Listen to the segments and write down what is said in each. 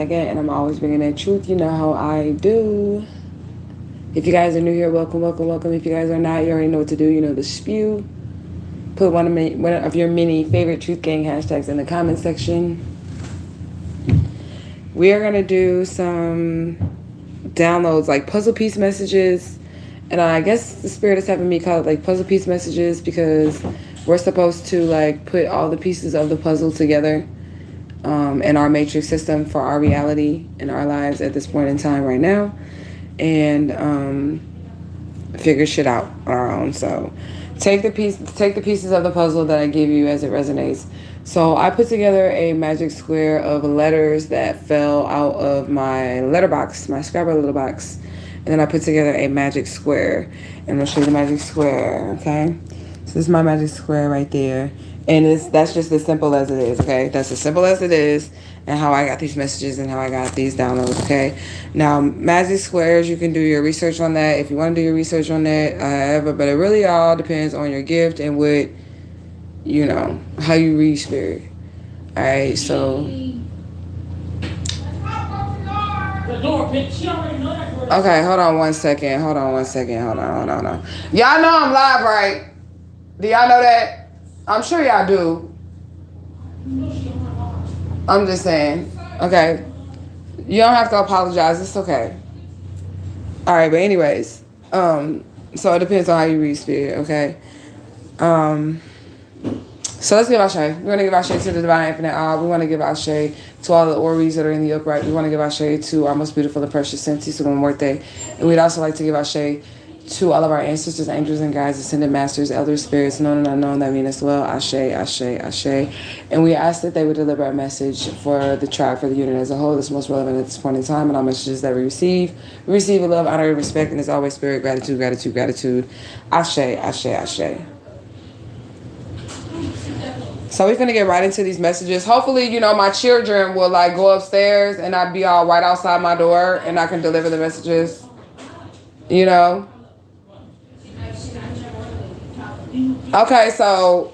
And I'm always bringing that truth. You know how I do. If you guys are new here, welcome, welcome, welcome. If you guys are not, you already know what to do. You know the spew. Put one of your many favorite Truth Gang hashtags in the comment section. We are going to do some downloads, like puzzle piece messages. And I guess the spirit is having me call it like puzzle piece messages because we're supposed to like put all the pieces of the puzzle together in our matrix system for our reality in our lives at this point in time right now, and figure shit out on our own. So take the pieces of the puzzle that I give you as it resonates. So I put together a magic square of letters that fell out of my letterbox, my scrapper little box. And then I put together a magic square. And I'll show you the magic square, okay? So this is my magic square right there. And that's just as simple as it is, okay? That's as simple as it is, and how I got these messages and how I got these downloads, okay? Now, magic squares, you can do your research on that if you want to do your research on that, however, but it really all depends on your gift and what, you know, how you read spirit. All right, so... Okay, hold on one second. Hold on. Y'all know I'm live, right? Do y'all know that? I'm sure y'all do. I'm just saying. Okay. You don't have to apologize. It's okay. All right, but anyways, so it depends on how you read spirit, okay? So let's give Ashe. We want to give Ashe to the Divine Infinite All. We want to give Ashe to all the Oris that are in the upright. We want to give Ashe to our most beautiful and precious Senti Sugamorte. And we'd also like to give Ashe to all of our ancestors, angels, and guides, ascended masters, elder spirits, known and unknown that mean as well. Ashe, Ashe, Ashe. And we ask that they would deliver a message for the tribe, for the unit as a whole that's most relevant at this point in time, and all messages that we receive. We receive with love, honor, and respect, and as always, spirit, gratitude, gratitude, gratitude. Ashe, Ashe, Ashe. So we're finna get right into these messages. Hopefully, you know, my children will like go upstairs and I'd be all right outside my door and I can deliver the messages. You know? Okay, so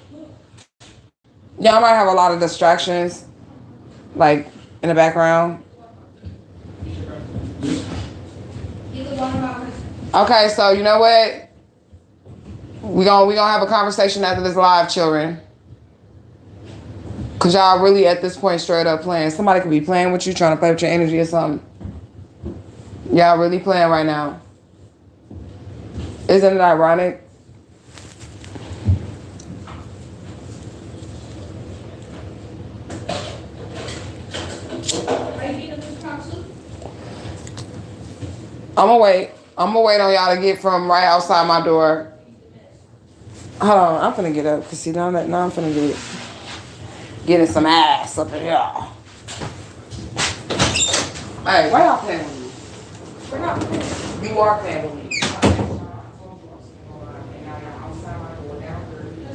y'all might have a lot of distractions, like in the background. Okay, so you know what? We gonna have a conversation after this live, children. Cause y'all really at this point straight up playing. Somebody could be playing with you, trying to play with your energy or something. Y'all really playing right now. Isn't it ironic? I'm gonna wait on y'all to get from right outside my door. Hold on, I'm finna get up. Cause see, now I'm finna getting some ass up in here. Hey, why y'all playing with me? We're not playing. You are playing with me.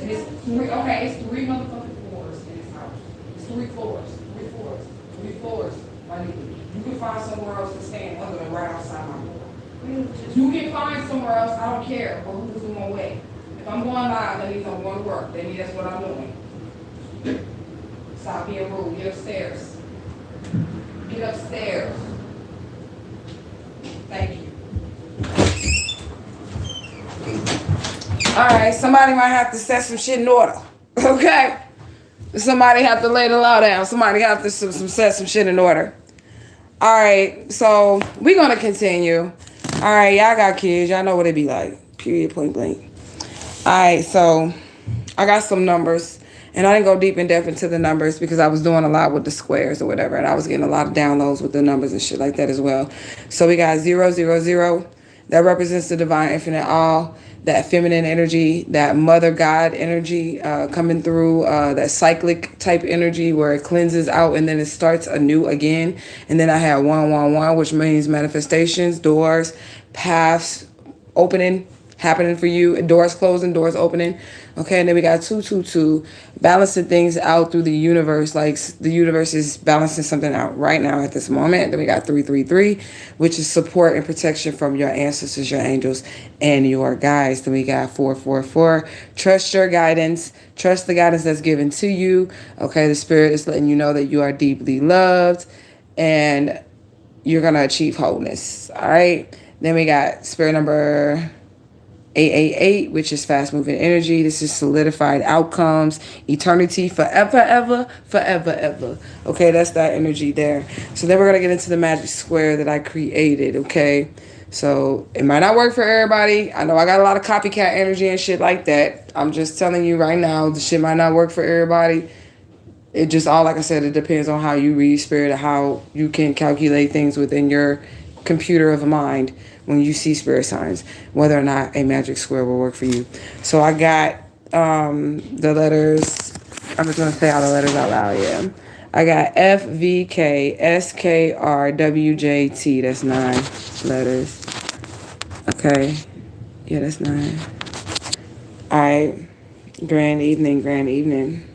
It's three motherfucking floors in this house. It's three floors. My nigga. You can find somewhere else to stand other than right outside my door. You can find somewhere else, I don't care, but who's in my way. If I'm going live, that means I'm going to work. That means that's what I'm doing. Stop being rude. Get upstairs. Thank you. All right, somebody might have to set some shit in order. Okay? Somebody have to lay the law down. Somebody have to set some shit in order. All right, so we're going to continue. All right, y'all got kids. Y'all know what it be like. Period, point blank. All right, so I got some numbers. And I didn't go deep in depth into the numbers because I was doing a lot with the squares or whatever. And I was getting a lot of downloads with the numbers and shit like that as well. So we got 000. That represents the Divine Infinite All. That feminine energy, that mother God energy coming through, that cyclic type energy where it cleanses out and then it starts anew again. And then I have 111, which means manifestations, doors, paths opening, happening for you, doors closing, doors opening. Okay, and then we got 222, balancing things out through the universe, like the universe is balancing something out right now at this moment. Then we got 333, which is support and protection from your ancestors, your angels, and your guides. Then we got 444, trust your guidance, trust the guidance that's given to you. Okay, the spirit is letting you know that you are deeply loved. and you're going to achieve wholeness. All right. Then we got spirit number 888, which is fast moving energy. This is solidified outcomes, eternity, forever, ever, forever, ever. Okay, that's that energy there. So then we're going to get into the magic square that I created. Okay, so it might not work for everybody. I know I got a lot of copycat energy and shit like that. I'm just telling you right now, the shit might not work for everybody. It just all, like I said, it depends on how you read spirit, how you can calculate things within your computer of a mind when you see spirit signs, whether or not a magic square will work for you. So I got the letters. I'm just gonna say all the letters out loud. Yeah, I got F V K S K R W J T. That's 9 letters. Okay, yeah, that's 9. All right, grand evening, grand evening.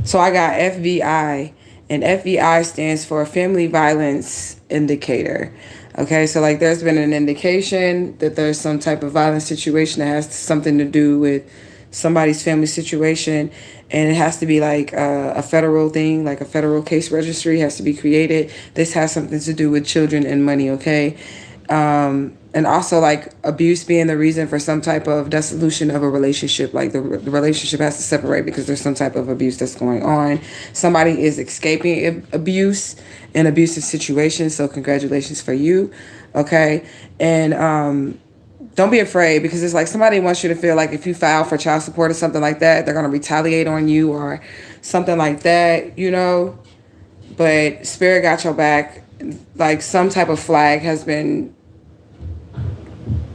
So I got FBI, and FBI stands for Family Violence Indicator. Okay, so like there's been an indication that there's some type of violent situation that has something to do with somebody's family situation, and it has to be like a federal thing, like a federal case registry has to be created. This has something to do with children and money, okay? And also like abuse being the reason for some type of dissolution of a relationship, like the relationship has to separate because there's some type of abuse that's going on. Somebody is escaping abuse in abusive situations, so congratulations for you, okay? And don't be afraid, because it's like somebody wants you to feel like if you file for child support or something like that, they're going to retaliate on you or something like that, you know? But spirit got your back. Like some type of flag has been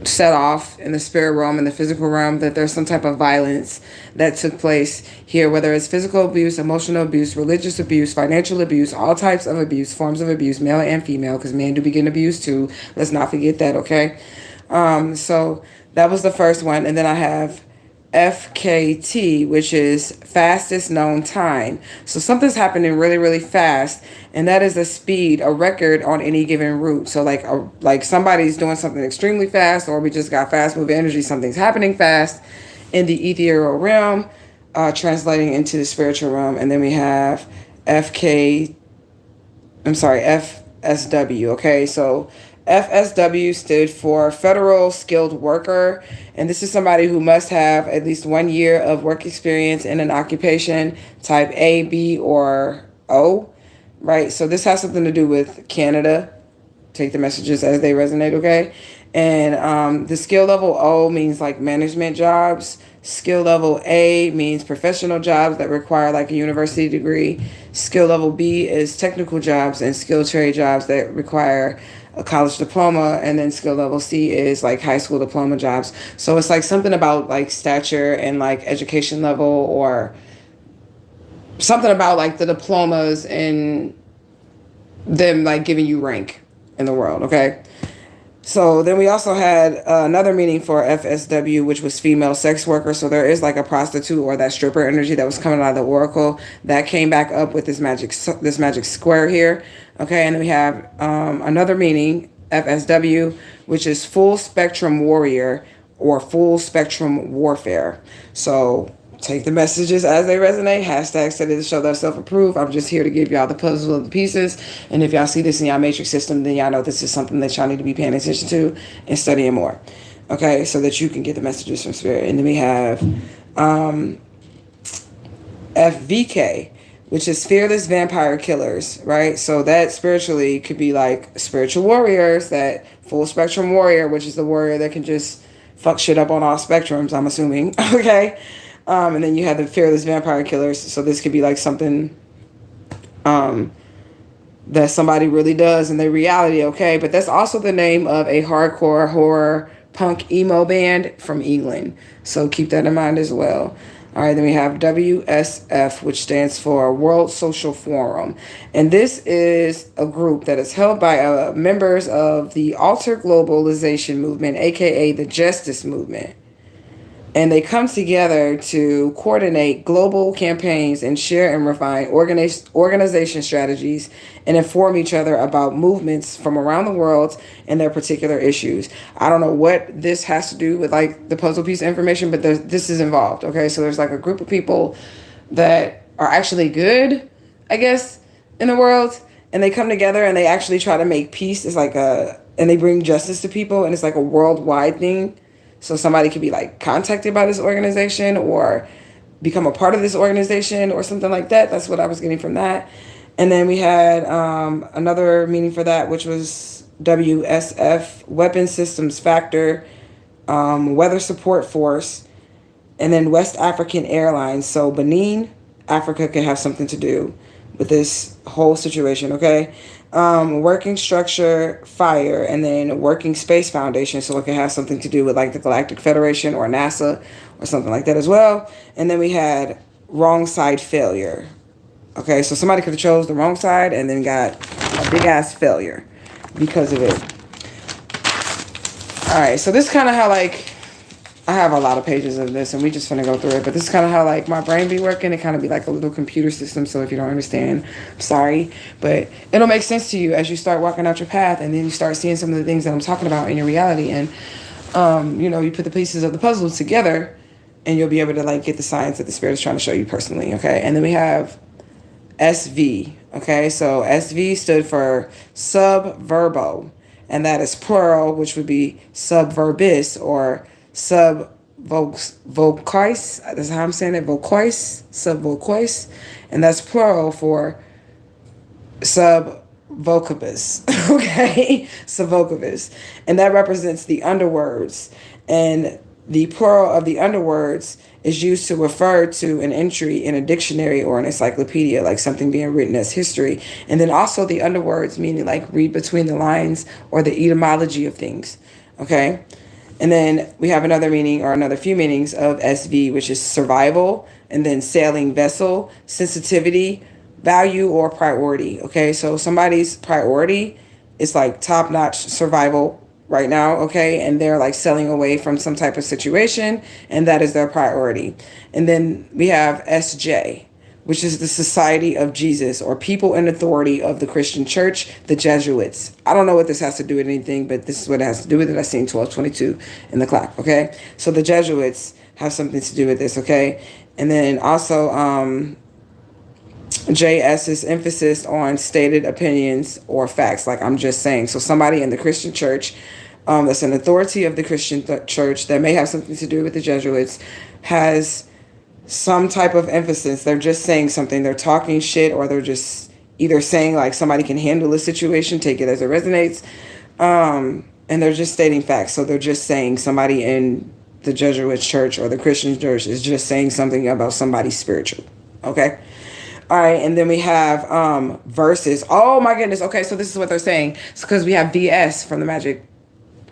set off in the spirit realm, in the physical realm, that there's some type of violence that took place here, whether it's physical abuse, emotional abuse, religious abuse, financial abuse, all types of abuse, forms of abuse, male and female, because men do be getting abused too. Let's not forget that, okay? So that was the first one. And then I have FKT, which is fastest known time. So something's happening really, really fast, and that is a speed, a record on any given route. So like somebody's doing something extremely fast, or we just got fast moving energy. Something's happening fast in the ethereal realm, translating into the spiritual realm. And then we have FSW. Okay, so FSW stood for Federal Skilled Worker, and this is somebody who must have at least 1 year of work experience in an occupation type A, B, or O, right? So this has something to do with Canada. Take the messages as they resonate, okay? And the skill level O means like management jobs. Skill level A means professional jobs that require like a university degree. Skill level B is technical jobs and skilled trade jobs that require a college diploma. And then skill level C is like high school diploma jobs. So it's like something about like stature and like education level, or something about like the diplomas and them like giving you rank in the world, okay? So then we also had another meaning for FSW, which was female sex worker. So there is like a prostitute or that stripper energy that was coming out of the oracle that came back up with this magic square here. Okay, and then we have another meaning, FSW, which is full spectrum warrior or full spectrum warfare. So take the messages as they resonate. Hashtag study to show that self-approved. I'm just here to give y'all the puzzle of the pieces. And if y'all see this in y'all matrix system, then y'all know this is something that y'all need to be paying attention to and studying more. Okay, so that you can get the messages from spirit. And then we have FVK, which is fearless vampire killers, right? So that spiritually could be like spiritual warriors, that full spectrum warrior, which is the warrior that can just fuck shit up on all spectrums, I'm assuming. Okay. And then you have the fearless vampire killers. So this could be like something that somebody really does in their reality, okay? But that's also the name of a hardcore horror punk emo band from England. So keep that in mind as well. All right, then we have WSF, which stands for World Social Forum. And this is a group that is held by members of the Alter Globalization Movement, aka the Justice Movement. And they come together to coordinate global campaigns and share and refine organization strategies and inform each other about movements from around the world and their particular issues. I don't know what this has to do with like the puzzle piece information, but this is involved. Okay, so there's like a group of people that are actually good, I guess, in the world, and they come together and they actually try to make peace. It's like and they bring justice to people, and it's like a worldwide thing. So somebody could be like contacted by this organization or become a part of this organization or something like that. That's what I was getting from that. And then we had another meaning for that, which was WSF, Weapon Systems Factor, Weather Support Force, and then West African Airlines. So Benin, Africa could have something to do with this whole situation, okay? Working structure, fire, and then working space foundation. So it could have something to do with like the Galactic Federation or NASA or something like that as well. And then we had wrong side failure. Okay, so somebody could have chose the wrong side and then got a big ass failure because of it. All right, so this is kind of how like, I have a lot of pages of this and we just finna go through it, but this is kind of how like my brain be working. It kind of be like a little computer system. So if you don't understand, I'm sorry, but it'll make sense to you as you start walking out your path and then you start seeing some of the things that I'm talking about in your reality. And, you know, you put the pieces of the puzzle together and you'll be able to like get the science that the spirit is trying to show you personally. Okay. And then we have SV. Okay. So SV stood for subverbo, and that is plural, which would be subverbis or subvocois, that's how I'm saying it, vocois, subvocois, and that's plural for subvocabus, okay, subvocabus, and that represents the underwords, and the plural of the underwords is used to refer to an entry in a dictionary or an encyclopedia, like something being written as history, and then also the underwords meaning like read between the lines or the etymology of things, okay. And then we have another meaning or another few meanings of SV, which is survival, and then sailing vessel, sensitivity, value, or priority. Okay, so somebody's priority is like top-notch survival right now, okay, and they're like sailing away from some type of situation, and that is their priority. And then we have SJ, which is the Society of Jesus, or people in authority of the Christian Church, the Jesuits. I don't know what this has to do with anything, but this is what it has to do with it. I seen 1222 in the clock, okay? So the Jesuits have something to do with this, okay? And then also JS's emphasis on stated opinions or facts, like I'm just saying. So somebody in the Christian Church that's an authority of the Christian Church that may have something to do with the Jesuits has some type of emphasis. They're just saying something. They're talking shit, or they're just either saying like somebody can handle a situation, take it as it resonates, and they're just stating facts. So they're just saying somebody in the Jesuit church or the Christian church is just saying something about somebody spiritual. Okay. All right. And then we have verses. Oh my goodness. Okay. So this is what they're saying. It's because we have VS from the magic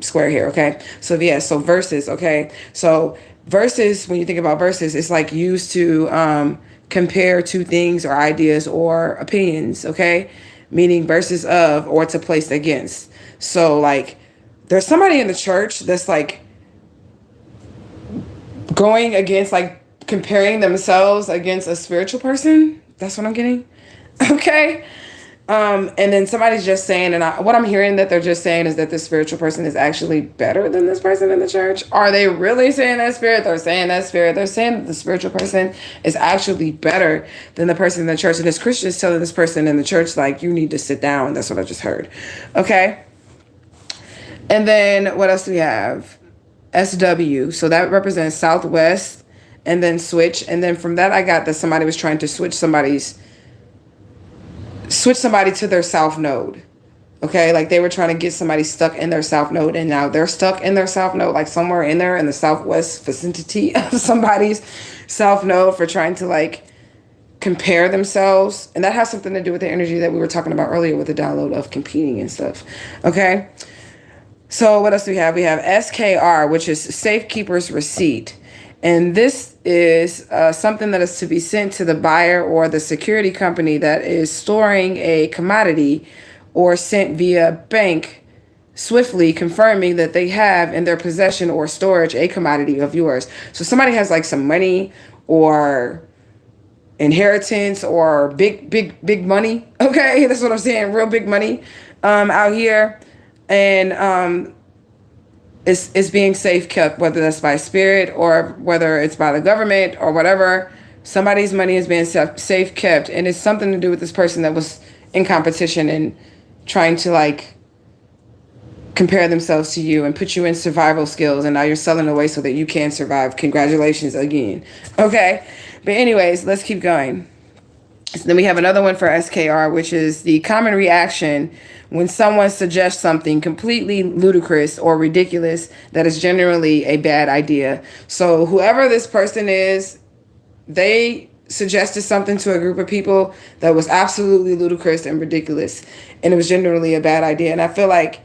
square here. Okay. So VS. So verses. Okay. So verses, when you think about verses, it's like used to compare two things or ideas or opinions, okay? Meaning verses of or to place against. So like there's somebody in the church that's like going against, like comparing themselves against a spiritual person. That's what I'm getting. Okay. And then somebody's just saying, and what I'm hearing that they're just saying is that this spiritual person is actually better than this person in the church. Are they really saying that spirit? They're saying that spirit. They're saying that the spiritual person is actually better than the person in the church. And this Christian is telling this person in the church, like, you need to sit down. That's what I just heard. Okay. And then what else do we have? SW. So that represents Southwest, and then switch. And then from that, I got that somebody was trying to switch somebody to their south node. Okay, like they were trying to get somebody stuck in their south node, and now they're stuck in their south node, like somewhere in there in the southwest vicinity of somebody's south node, for trying to like compare themselves. And that has something to do with the energy that we were talking about earlier with the download of competing and stuff. Okay, so what else do we have? We have SKR, which is Safekeeper's Receipt. And this is something that is to be sent to the buyer or the security company that is storing a commodity, or sent via bank swiftly, confirming that they have in their possession or storage a commodity of yours. So somebody has like some money or inheritance or big money. Okay, that's what I'm saying. Real big money out here. And it's being safe kept, whether that's by spirit or whether it's by the government or whatever. Somebody's money is being safe kept, and it's something to do with this person that was in competition and trying to like compare themselves to you and put you in survival skills, and now you're selling away so that you can survive. Congratulations again. Okay. But anyways, let's keep going. So then we have another one for SKR, which is the common reaction when someone suggests something completely ludicrous or ridiculous that is generally a bad idea. So whoever this person is, they suggested something to a group of people that was absolutely ludicrous and ridiculous, and it was generally a bad idea. And I feel like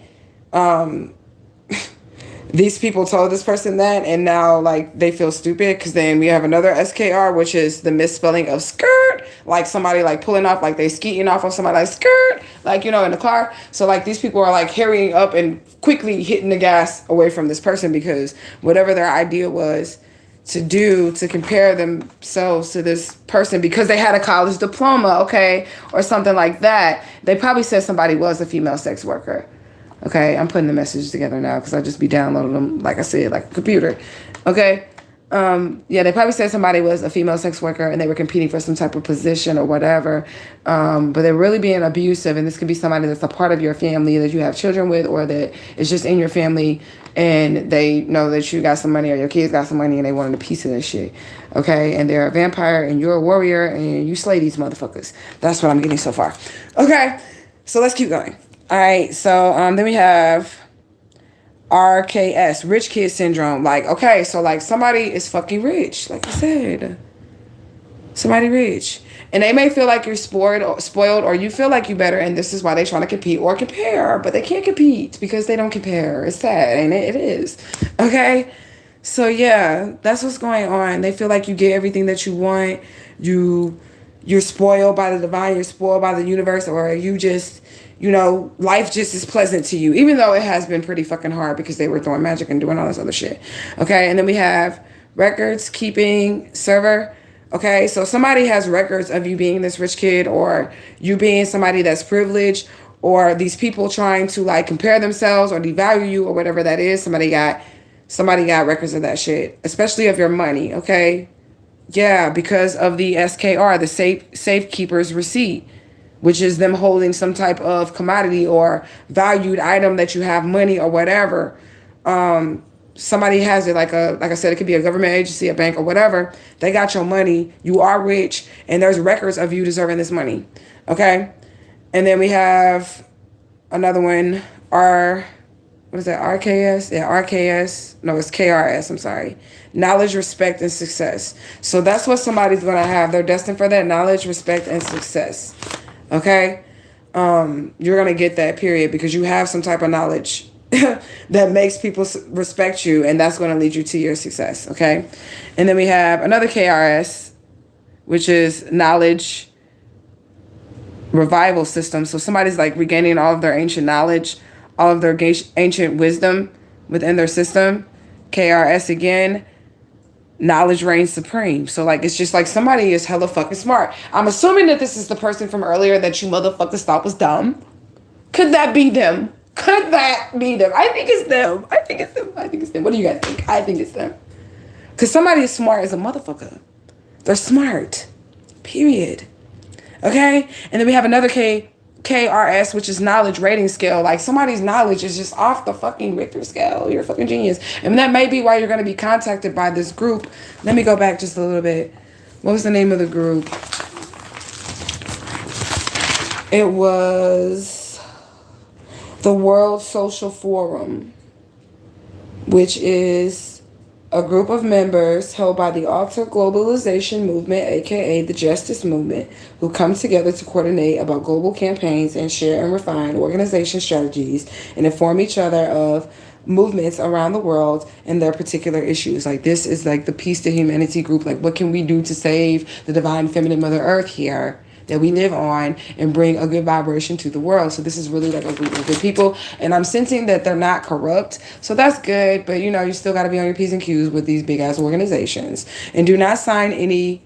these people told this person that, and now like they feel stupid, because then we have another SKR, which is the misspelling of skirt, like somebody like pulling off, like they skeeting off of somebody like skirt, like, you know, in the car. So like these people are like hurrying up and quickly hitting the gas away from this person, because whatever their idea was to do to compare themselves to this person because they had a college diploma, okay, or something like that. They probably said somebody was a female sex worker. Okay, I'm putting the messages together now because I just be downloading them, like I said, like a computer. Okay, yeah, they probably said somebody was a female sex worker and they were competing for some type of position or whatever. But they're really being abusive, and this could be somebody that's a part of your family that you have children with, or that is just in your family, and they know that you got some money or your kids got some money and they wanted a piece of this shit. Okay, and they're a vampire and you're a warrior and you slay these motherfuckers. That's what I'm getting so far. Okay, so let's keep going. All right, so then we have RKS, rich kid syndrome. Like, okay, so like somebody is fucking rich, like I said, somebody rich, and they may feel like you're spoiled, or you feel like you better, and this is why they're trying to compete or compare, but they can't compete because they don't compare. It's sad, ain't it? It is. Okay, so yeah, that's what's going on. They feel like you get everything that you want. You're spoiled by the divine. You're spoiled by the universe, or you just, you know, life just is pleasant to you, even though it has been pretty fucking hard because they were throwing magic and doing all this other shit. Okay, and then we have records keeping server. Okay, so somebody has records of you being this rich kid, or you being somebody that's privileged, or these people trying to like compare themselves or devalue you or whatever that is. Somebody got records of that shit, especially of your money. Okay, yeah, because of the SKR, the safekeeper's receipt, which is them holding some type of commodity or valued item that you have, money or whatever. Somebody has it, like I said, it could be a government agency, a bank or whatever. They got your money. You are rich, and there's records of you deserving this money. Okay, and then we have another one. What is that? RKS? Yeah, RKS. No, it's KRS. I'm sorry. Knowledge, respect, and success. So that's what somebody's gonna have. They're destined for that knowledge, respect, and success. Okay, you're gonna get that, period, because you have some type of knowledge that makes people respect you, and that's going to lead you to your success. Okay, and then we have another KRS, which is knowledge revival system. So somebody's like regaining all of their ancient knowledge, all of their ancient wisdom within their system. KRS again. Knowledge reigns supreme. So like it's just like somebody is hella fucking smart. I'm assuming that this is the person from earlier that you motherfuckers thought was dumb. Could that be them? Could that be them? I think it's them. I think it's them. What do you guys think? I think it's them. Because somebody is smart as a motherfucker. They're smart. Period. Okay? And then we have another KRS, which is knowledge rating scale. Like somebody's knowledge is just off the fucking Richter scale. You're a fucking genius. And that may be why you're going to be contacted by this group. Let me go back just a little bit. What was the name of the group? It was the World Social Forum, which is a group of members held by the Alter Globalization Movement, aka the Justice Movement, who come together to coordinate about global campaigns and share and refine organization strategies and inform each other of movements around the world and their particular issues. Like this is like the Peace to Humanity group. Like what can we do to save the divine feminine Mother Earth here that we live on and bring a good vibration to the world. So this is really like a group of good people, and I'm sensing that they're not corrupt, so that's good. But you know, you still got to be on your P's and Q's with these big ass organizations, and do not sign any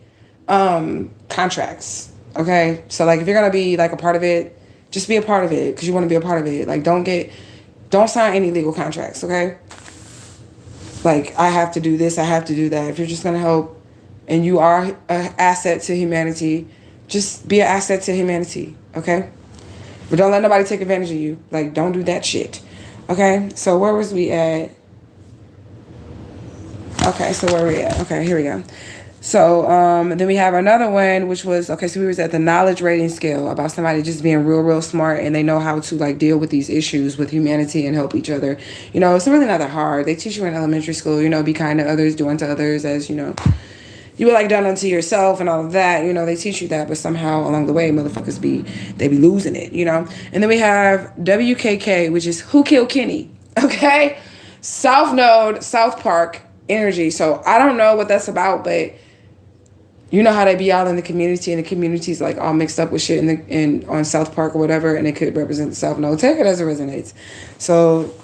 contracts. Okay, so like if you're gonna be like a part of it, just be a part of it because you want to be a part of it. Like don't sign any legal contracts. Okay, like I have to do this, I have to do that. If you're just gonna help and you are an asset to humanity, just be an asset to humanity, okay? But don't let nobody take advantage of you. Like, don't do that shit. Okay, so where was we at? Okay, so where are we at? Okay, here we go. So then we have another one, which was, okay, so we was at the knowledge rating scale about somebody just being real smart, and they know how to like deal with these issues with humanity and help each other. You know, it's really not that hard. They teach you in elementary school, you know, be kind to others, do unto others as, you know, you were like done unto yourself and all of that. You know, they teach you that, but somehow along the way, motherfuckers they be losing it, you know. And then we have WKK, which is Who Killed Kenny? Okay, South Node, South Park energy. So I don't know what that's about, but you know how they be out in the community, and the community's like all mixed up with shit in on South Park or whatever, and it could represent the South Node. Take it as it resonates. So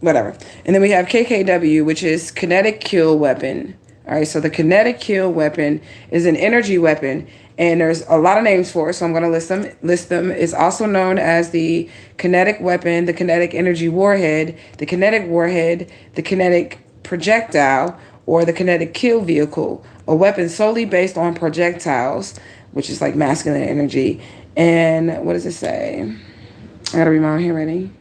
whatever. And then we have KKW, which is kinetic kill weapon. All right, so the kinetic kill weapon is an energy weapon, and there's a lot of names for it, so I'm going to list them. It's also known as the kinetic weapon, the kinetic energy warhead, the kinetic warhead, the kinetic projectile, or the kinetic kill vehicle, a weapon solely based on projectiles, which is like masculine energy. And what does it say? I gotta read my own handwriting.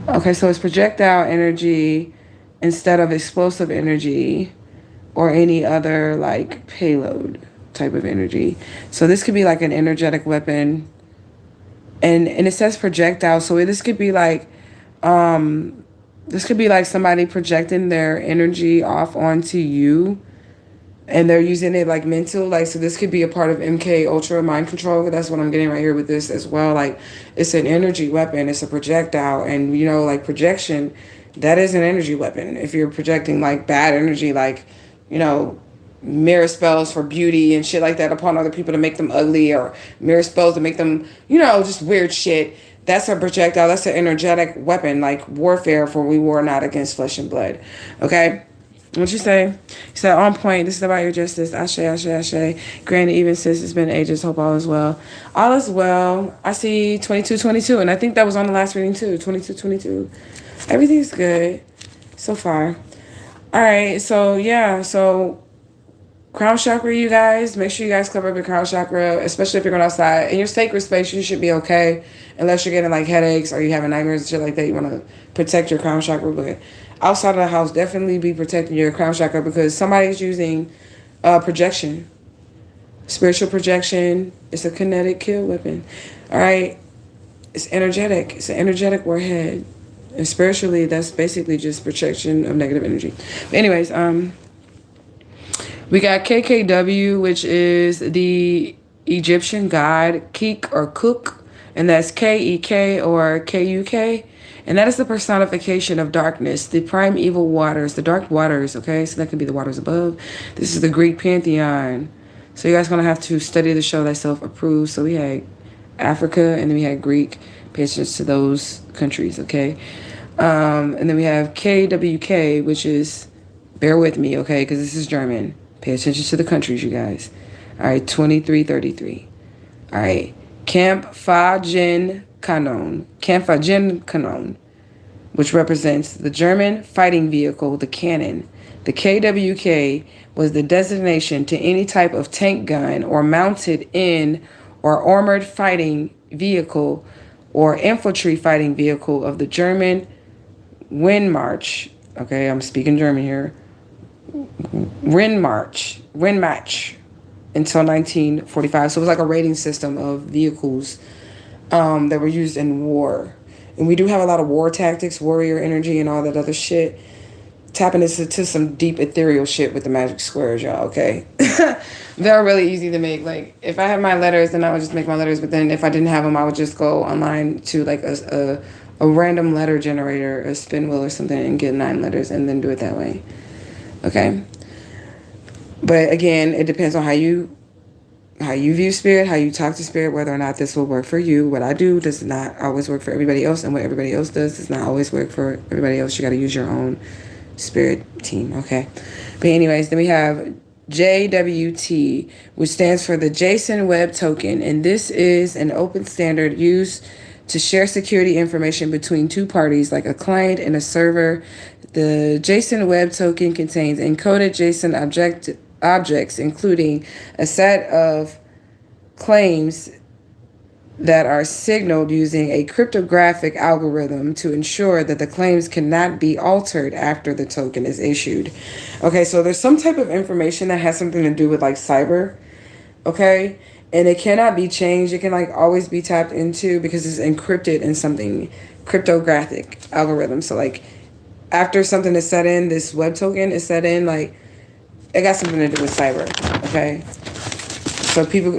Okay, so it's projectile energy instead of explosive energy or any other like payload type of energy. So this could be like an energetic weapon, and it says projectile, so this could be like somebody projecting their energy off onto you, and they're using it like mental, like, so this could be a part of MK Ultra mind control. That's what I'm getting right here with this as well. Like, it's an energy weapon, it's a projectile, and you know, like projection, that is an energy weapon. If you're projecting like bad energy, like, you know, mirror spells for beauty and shit like that upon other people to make them ugly, or mirror spells to make them, you know, just weird shit, that's a projectile. That's an energetic weapon, like warfare, for we war not against flesh and blood. Okay? What you say? You said, on point. This is about your justice. Ashe, ashe, ashe. Granted, even since it's been ages, hope all is well. All is well. I see 2222, and I think that was on the last reading too. 2222. Everything's good so far. All right. So, yeah. So, crown chakra, you guys. Make sure you guys cover up your crown chakra, especially if you're going outside. In your sacred space, you should be okay. Unless you're getting like headaches or you having nightmares and shit like that. You want to protect your crown chakra. But outside of the house, definitely be protecting your crown chakra, because somebody's using projection. Spiritual projection. It's a kinetic kill weapon. All right. It's energetic. It's an energetic warhead. And spiritually, that's basically just projection of negative energy. But anyways, we got KKW, which is the Egyptian god Kek or Cook, and that's Kek or Kuk. And that is the personification of darkness, the primeval waters, the dark waters, okay? So that could be the waters above. This is the Greek pantheon. So you guys going to have to study the show Thyself Approved. So we had Africa, and then we had Greek. Pay attention to those countries, okay? And then we have KWK, which is, bear with me, okay, because this is German. Pay attention to the countries, you guys. All right, 2333. All right, Kampfwagen Kanon, which represents the German fighting vehicle, the cannon. The KWK was the designation to any type of tank gun or mounted in or armored fighting vehicle or infantry fighting vehicle of the German Wehrmacht. Okay, I'm speaking German here. Wehrmacht until 1945. So it was like a rating system of vehicles that were used in war. And we do have a lot of war tactics, warrior energy, and all that other shit. Tapping into some deep ethereal shit with the magic squares, y'all, okay? They're really easy to make. Like, if I have my letters, then I would just make my letters. But then if I didn't have them, I would just go online to like a random letter generator, a spin wheel or something, and get 9 letters and then do it that way. Okay? But again, it depends on how you view spirit, how you talk to spirit, whether or not this will work for you. What I do does not always work for everybody else, and what everybody else does not always work for everybody else. You got to use your own spirit team, okay? But anyways, then we have JWT, which stands for the JSON Web Token, and this is an open standard used to share security information between two parties, like a client and a server. The JSON Web Token contains encoded JSON objects, including a set of claims that are signaled using a cryptographic algorithm to ensure that the claims cannot be altered after the token is issued. Okay, so there's some type of information that has something to do with like cyber, okay? And it cannot be changed. It can like always be tapped into because it's encrypted in something cryptographic algorithm. So like after something is set in, this web token is set in, like it got something to do with cyber, okay? So people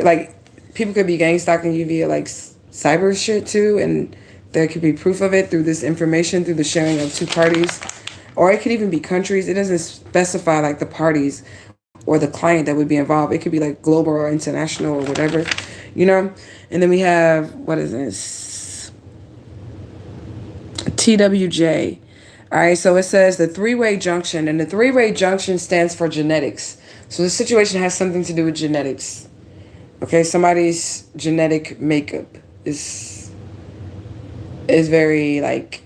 could be gang stalking you via like cyber shit too, and there could be proof of it through this information, through the sharing of two parties, or it could even be countries. It doesn't specify like the parties or the client that would be involved. It could be like global or international or whatever, you know? And then we have, what is this? TWJ. All right, so it says the three-way junction, and the three-way junction stands for genetics. So the situation has something to do with genetics. Okay, somebody's genetic makeup is very like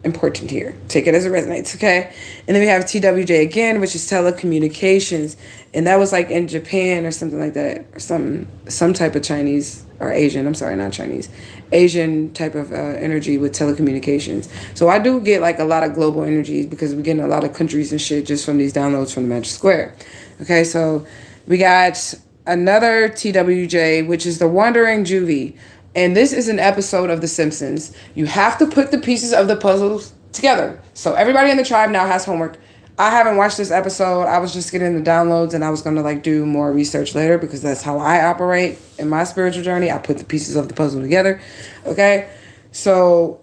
important here. Take it as it resonates, okay? And then we have TWJ again, which is telecommunications, and that was like in Japan or something like that, or some type of Chinese or Asian. I'm sorry, not Chinese, Asian type of energy with telecommunications. So I do get like a lot of global energies because we're getting a lot of countries and shit just from these downloads from the Magic Square. Okay, so we got another TWJ, which is the Wandering Juvie. And this is an episode of The Simpsons. You have to put the pieces of the puzzles together. So everybody in the tribe now has homework. I haven't watched this episode. I was just getting the downloads and I was going to like do more research later because that's how I operate in my spiritual journey. I put the pieces of the puzzle together. Okay. So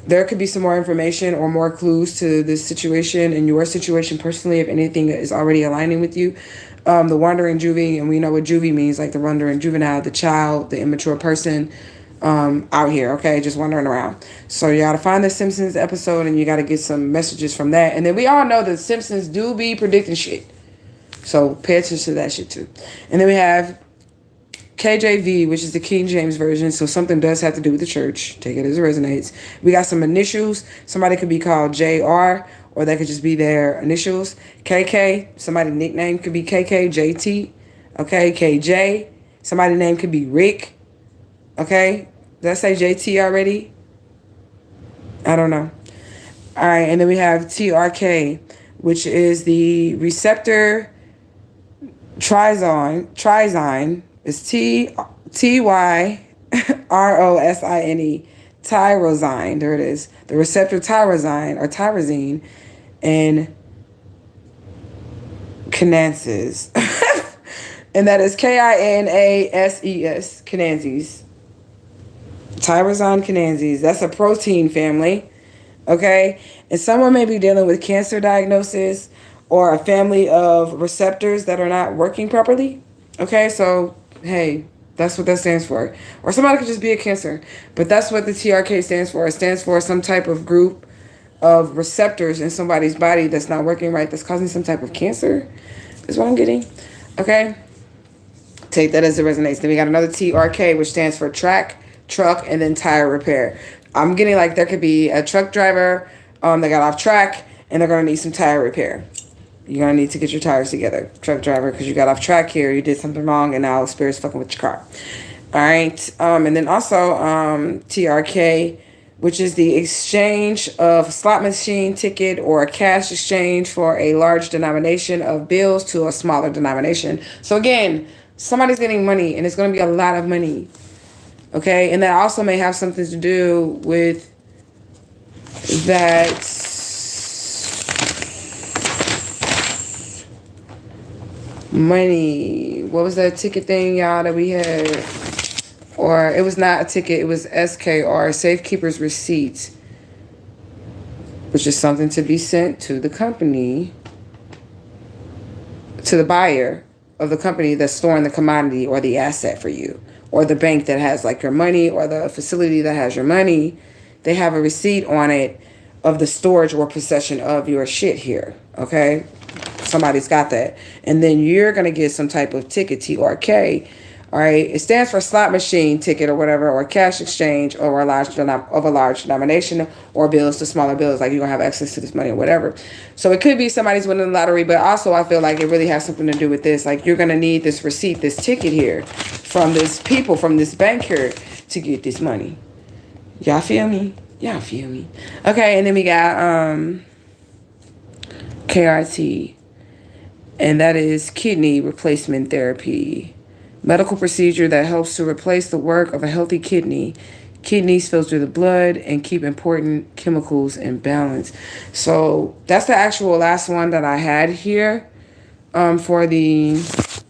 there could be some more information or more clues to this situation and your situation personally, if anything is already aligning with you. The wandering juvie, and we know what juvie means, like the wandering juvenile, the child, the immature person out here, okay, just wandering around. So you got to find the Simpsons episode and you got to get some messages from that. And then we all know that Simpsons do be predicting shit. So pay attention to that shit too. And then we have KJV, which is the King James Version. So something does have to do with the church. Take it as it resonates. We got some initials. Somebody could be called JR, or that could just be their initials. KK, somebody's nickname could be KK, JT. Okay, KJ. Somebody's name could be Rick. Okay, did I say JT already? I don't know. All right, and then we have TRK, which is the receptor trizine. It's TYROSINE. Tyrosine. There it is. The receptor tyrosine or tyrosine and kinanses. And that is KINASES. Kinanses. Tyrosine kinanses. That's a protein family. Okay? And someone may be dealing with cancer diagnosis or a family of receptors that are not working properly. Okay? So, hey, that's what that stands for. Or somebody could just be a cancer. But that's what the TRK stands for. It stands for some type of group of receptors in somebody's body that's not working right, that's causing some type of cancer. Is what I'm getting. Okay? Take that as it resonates. Then we got another TRK, which stands for track, truck, and then tire repair. I'm getting like there could be a truck driver that got off track and they're going to need some tire repair. You're going to need to get your tires together, truck driver, because you got off track here. You did something wrong, and now Spirit's fucking with your car. All right. And then also TRK, which is the exchange of a slot machine ticket or a cash exchange for a large denomination of bills to a smaller denomination. So, again, somebody's getting money, and it's going to be a lot of money. Okay? And that also may have something to do with that money. What was that ticket thing, y'all, that we had? Or it was not a ticket, it was SKR, Safekeeper's Receipt, which is something to be sent to the company, to the buyer of the company that's storing the commodity or the asset for you, or the bank that has like your money, or the facility that has your money. They have a receipt on it of the storage or possession of your shit here, okay? Somebody's got that. And then you're going to get some type of ticket, TRK, All right, it stands for slot machine ticket or whatever, or cash exchange, or a large denomination, or bills to smaller bills. Like you're gonna have access to this money or whatever. So it could be somebody's winning the lottery, but also I feel like it really has something to do with this. Like you're gonna need this receipt, this ticket here, from this people, from this bank here, to get this money. Y'all feel me? Y'all feel me? Okay, and then we got KRT, and that is kidney replacement therapy. Medical procedure that helps to replace the work of a healthy kidney. Kidneys filter the blood and keep important chemicals in balance. So that's the actual last one that I had here for the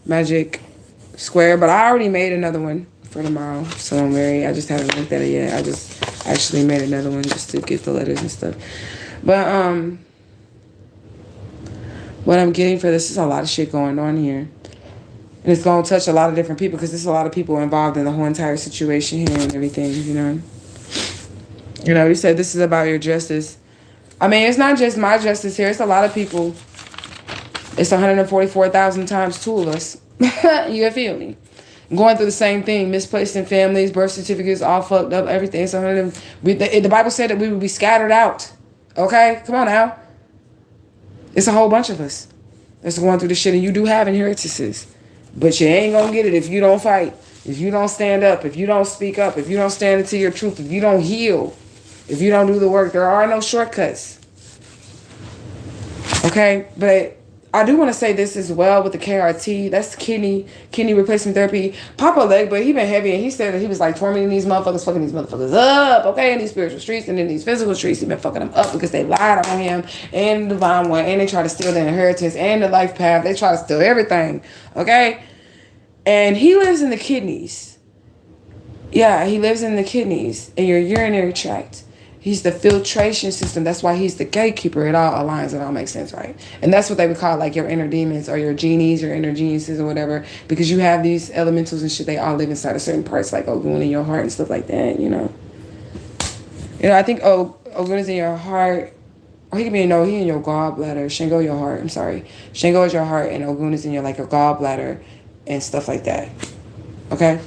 magic square. But I already made another one for tomorrow. So don't worry. I just haven't looked at it yet. I just actually made another one just to get the letters and stuff. But what I'm getting for this is a lot of shit going on here. And it's going to touch a lot of different people because there's a lot of people involved in the whole entire situation here and everything, you know. You know, you said this is about your justice. I mean, it's not just my justice here. It's a lot of people. It's 144,000 times two of us. You feel me? Going through the same thing. Misplaced in families, birth certificates, all fucked up, everything. It's 100. The Bible said that we would be scattered out. Okay? Come on now. It's a whole bunch of us that's going through the shit. And you do have inheritances. But you ain't gonna get it if you don't fight, if you don't stand up, if you don't speak up, if you don't stand into your truth, if you don't heal, if you don't do the work. There are no shortcuts. Okay? But I do want to say this as well with the KRT. That's kidney replacement therapy. Papa leg, but he been heavy, and he said that he was like tormenting these motherfuckers, fucking these motherfuckers up, okay, in these spiritual streets and in these physical streets. He been fucking them up because they lied on him and the divine one, and they try to steal the inheritance and the life path. They try to steal everything, okay? And he lives in the kidneys. Yeah, he lives in the kidneys, in your urinary tract. He's the filtration system. That's why he's the gatekeeper. It all aligns. It all makes sense, right? And that's what they would call like your inner demons or your genies, your inner geniuses or whatever. Because you have these elementals and shit. They all live inside of certain parts like Ogun in your heart and stuff like that, you know. You know, I think Ogun is in your heart. Or he can be, he in your gallbladder. Shango your heart. I'm sorry. Shango is your heart and Ogun is in your gallbladder and stuff like that. Okay?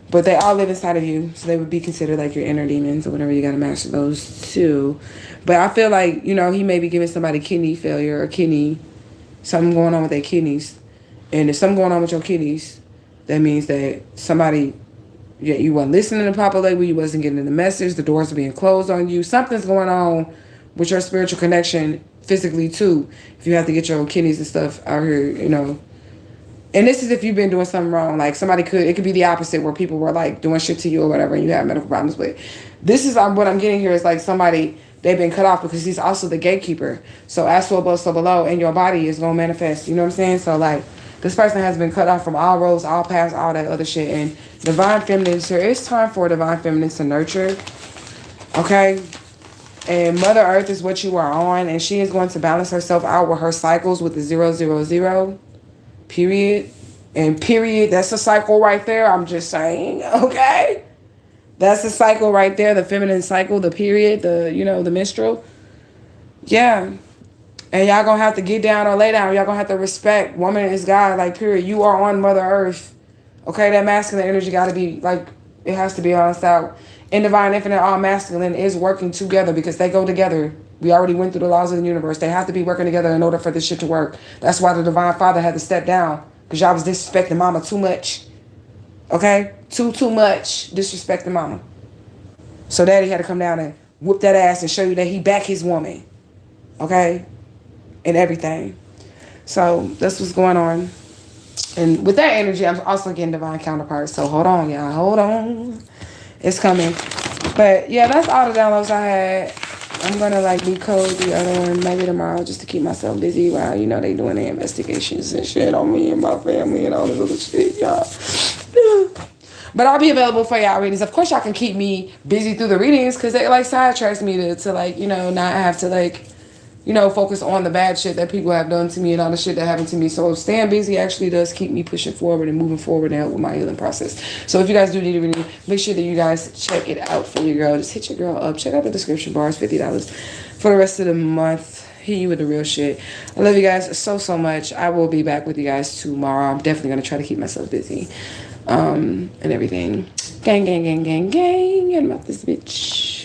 But they all live inside of you, so they would be considered like your inner demons or whatever. You got to master those too. But I feel like, you know, he may be giving somebody kidney failure or something going on with their kidneys. And if something going on with your kidneys, that means that somebody, you weren't listening to Papa Label, you wasn't getting the message, the doors are being closed on you. Something's going on with your spiritual connection physically too. If you have to get your kidneys and stuff out here, you know. And this is if you've been doing something wrong. Like it could be the opposite where people were like doing shit to you or whatever and you have medical problems. But this is what I'm getting here is like somebody, they've been cut off because he's also the gatekeeper. So as so above, so below, and your body is going to manifest. You know what I'm saying? So like this person has been cut off from all roads, all paths, all that other shit. And divine feminine, there is time for divine feminine to nurture. Okay? And Mother Earth is what you are on. And she is going to balance herself out with her cycles with the 000. Period. And period, that's a cycle right there. I'm just saying, okay? That's the cycle right there, the feminine cycle, the period, the menstrual. Yeah. And y'all gonna have to get down or lay down. Y'all gonna have to respect woman is God, like, period. You are on Mother Earth. Okay, that masculine energy gotta be, like, it has to be balanced out. In divine infinite, all masculine is working together because they go together. We already went through the laws of the universe. They have to be working together in order for this shit to work. That's why the divine father had to step down. Because y'all was disrespecting mama too much. Okay? Too much disrespecting mama. So daddy had to come down and whoop that ass and show you that he back his woman. Okay? And everything. So that's what's going on. And with that energy, I'm also getting divine counterparts. So hold on, y'all. Hold on. It's coming. But yeah, that's all the downloads I had. I'm going to decode the other one maybe tomorrow just to keep myself busy while, they doing the investigations and shit on me and my family and all this other shit, y'all. But I'll be available for y'all readings. Of course, y'all can keep me busy through the readings because it, sidetracks me to not have to, focus on the bad shit that people have done to me and all the shit that happened to me. So staying busy actually does keep me pushing forward and moving forward and help with my healing process. So if you guys do need a reading, make sure that you guys check it out for your girl. Just hit your girl up. Check out the description bar. It's $50 for the rest of the month. Hit you with the real shit. I love you guys so much. I will be back with you guys tomorrow. I'm definitely going to try to keep myself busy. and everything. Gang, gang, gang, gang, gang. And I'm out this bitch.